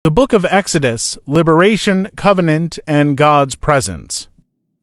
The Book of Exodus, Liberation, Covenant, and God's Presence.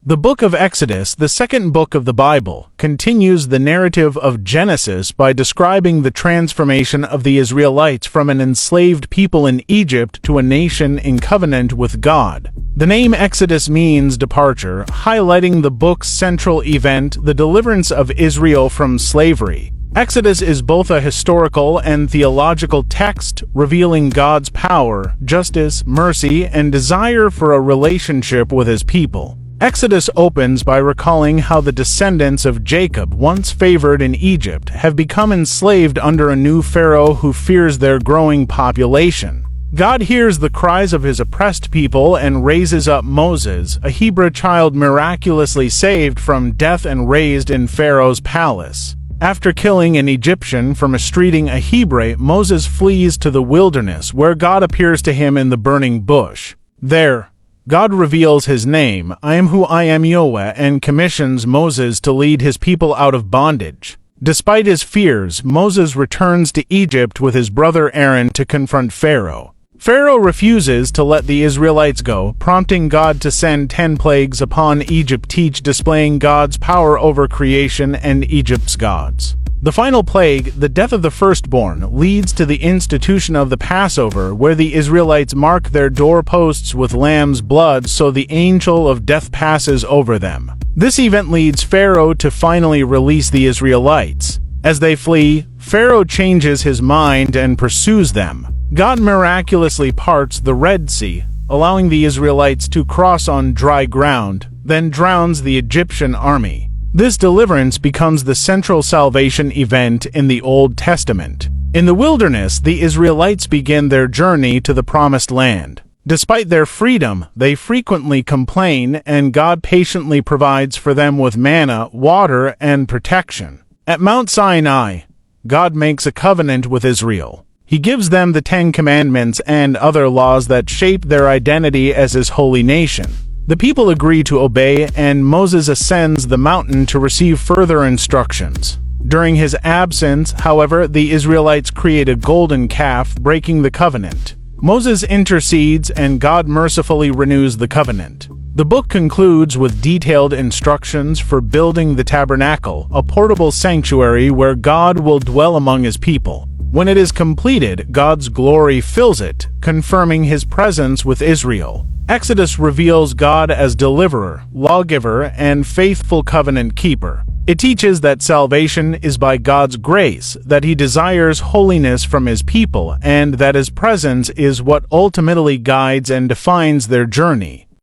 The Book of Exodus, the second book of the Bible, continues the narrative of Genesis by describing the transformation of the Israelites from an enslaved people in Egypt to a nation in covenant with God. The name Exodus means departure, highlighting the book's central event, the deliverance of Israel from slavery. Exodus is both a historical and theological text, revealing God's power, justice, mercy, and desire for a relationship with His people. Exodus opens by recalling how the descendants of Jacob, once favored in Egypt, have become enslaved under a new Pharaoh who fears their growing population. God hears the cries of His oppressed people and raises up Moses, a Hebrew child miraculously saved from death and raised in Pharaoh's palace. After killing an Egyptian for mistreating a Hebrew, Moses flees to the wilderness, where God appears to him in the burning bush. There, God reveals His name, I am who I am Yahweh, and commissions Moses to lead His people out of bondage. Despite his fears, Moses returns to Egypt with his brother Aaron to confront Pharaoh. Pharaoh refuses to let the Israelites go, prompting God to send 10 plagues upon Egypt, each displaying God's power over creation and Egypt's gods. The final plague, the death of the firstborn, leads to the institution of the Passover, where the Israelites mark their doorposts with lamb's blood so the angel of death passes over them. This event leads Pharaoh to finally release the Israelites. As they flee, Pharaoh changes his mind and pursues them. God miraculously parts the Red Sea, allowing the Israelites to cross on dry ground, then drowns the Egyptian army. This deliverance becomes the central salvation event in the Old Testament. In the wilderness, the Israelites begin their journey to the Promised Land. Despite their freedom, they frequently complain, and God patiently provides for them with manna, water, and protection. At Mount Sinai, God makes a covenant with Israel. He gives them the 10 Commandments and other laws that shape their identity as His holy nation. The people agree to obey, and Moses ascends the mountain to receive further instructions. During his absence, however, the Israelites create a golden calf, breaking the covenant. Moses intercedes, and God mercifully renews the covenant. The book concludes with detailed instructions for building the tabernacle, a portable sanctuary where God will dwell among His people. When it is completed, God's glory fills it, confirming His presence with Israel. Exodus reveals God as deliverer, lawgiver, and faithful covenant keeper. It teaches that salvation is by God's grace, that He desires holiness from His people, and that His presence is what ultimately guides and defines their journey.